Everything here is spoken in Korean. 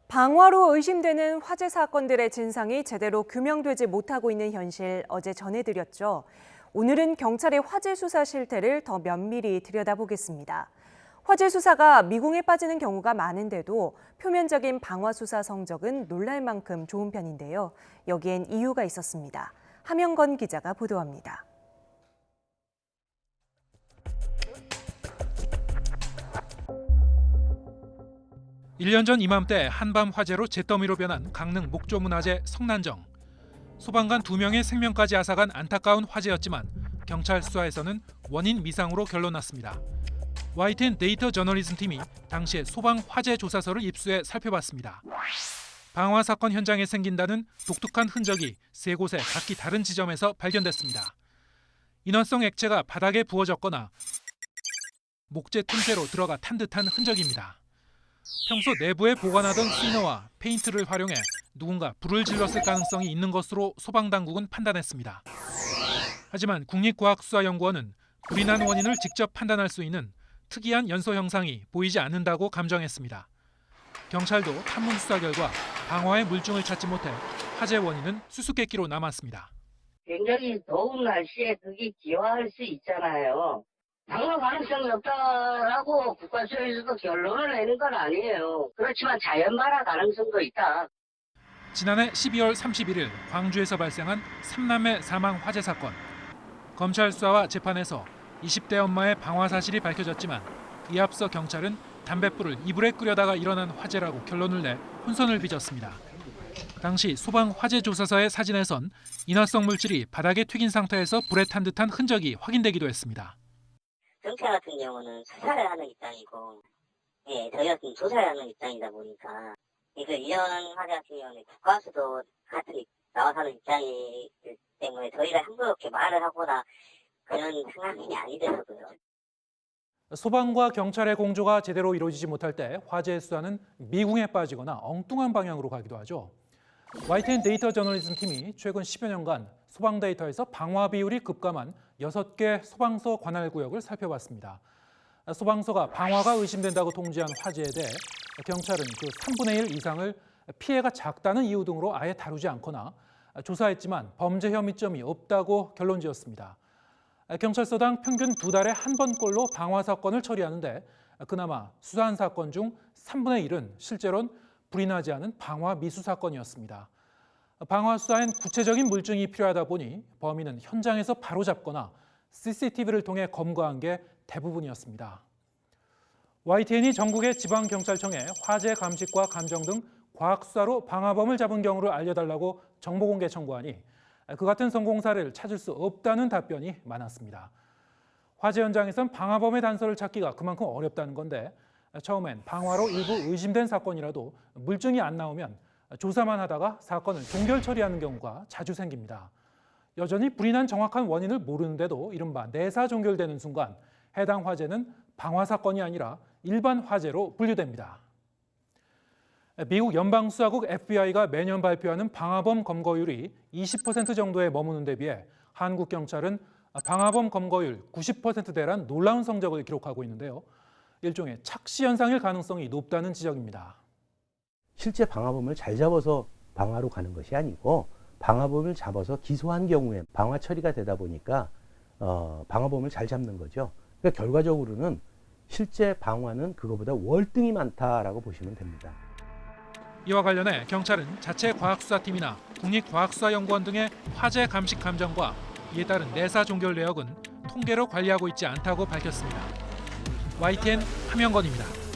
방화로 의심되는 화재 사건들의 진상이 제대로 규명되지 못하고 있는 현실 어제 전해드렸죠. 오늘은 경찰의 화재 수사 실태를 더 면밀히 들여다보겠습니다. 화재 수사가 미궁에 빠지는 경우가 많은데도 표면적인 방화 수사 성적은 놀랄 만큼 좋은 편인데요. 여기엔 이유가 있었습니다. 함영건 기자가 보도합니다. 1년 전 이맘때 한밤 화재로 잿더미로 변한 강릉 목조문화재 성난정. 소방관 2명의 생명까지 앗아간 안타까운 화재였지만 경찰 수사에서는 원인 미상으로 결론났습니다. YTN 데이터 저널리즘 팀이 당시의 소방 화재 조사서를 입수해 살펴봤습니다. 방화 사건 현장에 생긴다는 독특한 흔적이 3곳의 각기 다른 지점에서 발견됐습니다. 인화성 액체가 바닥에 부어졌거나 목재 틈새로 들어가 탄 듯한 흔적입니다. 평소 내부에 보관하던 시너와 페인트를 활용해 누군가 불을 질렀을 가능성이 있는 것으로 소방당국은 판단했습니다. 하지만 국립과학수사연구원은 불이 난 원인을 직접 판단할 수 있는 특이한 연소 형상이 보이지 않는다고 감정했습니다. 경찰도 탐문 수사 결과 방화의 물증을 찾지 못해 화재 원인은 수수께끼로 남았습니다. 굉장히 더운 날씨에 그게 기화할 수 있잖아요. 방화 가능성이 없다라고 국가수에서도 결론을 내는 건 아니에요. 그렇지만 자연발화 가능성도 있다. 지난해 12월 31일 광주에서 발생한 3남매 사망 화재 사건. 검찰 수사와 재판에서 20대 엄마의 방화 사실이 밝혀졌지만 이에 앞서 경찰은 담뱃불을 이불에 끓여다가 일어난 화재라고 결론을 내 혼선을 빚었습니다. 당시 소방 화재 조사서의 사진에선 인화성 물질이 바닥에 튀긴 상태에서 불에 탄 듯한 흔적이 확인되기도 했습니다. 경찰 같은 경우는 수사를 하는 입장이고, 저희 같은 조사를 하는 입장이다 보니까, 이런 화재 같은 경우는 국가수도 같은 나와서 하는 입장이기 때문에 저희가 함부롭게 말을 하거나 그런 상황이 아니더라고요. 소방과 경찰의 공조가 제대로 이루어지지 못할 때 화재 수사는 미궁에 빠지거나 엉뚱한 방향으로 가기도 하죠. YTN 데이터 저널리즘 팀이 최근 10여 년간 소방 데이터에서 방화 비율이 급감한 6개 소방서 관할 구역을 살펴봤습니다. 소방서가 방화가 의심된다고 통지한 화재에 대해 경찰은 그 3분의 1 이상을 피해가 작다는 이유 등으로 아예 다루지 않거나 조사했지만 범죄 혐의점이 없다고 결론지었습니다. 경찰서당 평균 2달에 한 번꼴로 방화 사건을 처리하는데 그나마 수사한 사건 중 3분의 1은 실제로는 불이 나지 않은 방화 미수 사건이었습니다. 방화 수사엔 구체적인 물증이 필요하다 보니 범인은 현장에서 바로 잡거나 CCTV를 통해 검거한 게 대부분이었습니다. YTN이 전국의 지방경찰청에 화재 감식과 감정 등 과학수사로 방화범을 잡은 경우를 알려달라고 정보공개 청구하니 그 같은 성공 사례를 찾을 수 없다는 답변이 많았습니다. 화재 현장에선 방화범의 단서를 찾기가 그만큼 어렵다는 건데 처음엔 방화로 일부 의심된 사건이라도 물증이 안 나오면 조사만 하다가 사건을 종결 처리하는 경우가 자주 생깁니다. 여전히 불이 난 정확한 원인을 모르는데도 이른바 내사 종결되는 순간 해당 화재는 방화 사건이 아니라 일반 화재로 분류됩니다. 미국 연방수사국 FBI가 매년 발표하는 방화범 검거율이 20% 정도에 머무는 데 비해 한국 경찰은 방화범 검거율 90%대란 놀라운 성적을 기록하고 있는데요. 일종의 착시 현상일 가능성이 높다는 지적입니다. 실제 방화범을 잘 잡아서 방화로 가는 것이 아니고 방화범을 잡아서 기소한 경우에 방화 처리가 되다 보니까 방화범을 잘 잡는 거죠. 그러니까 결과적으로는 실제 방화는 그거보다 월등히 많다라고 보시면 됩니다. 이와 관련해 경찰은 자체 과학수사팀이나 국립과학수사연구원 등의 화재 감식 감정과 이에 따른 내사 종결 내역은 통계로 관리하고 있지 않다고 밝혔습니다. YTN 함영건입니다.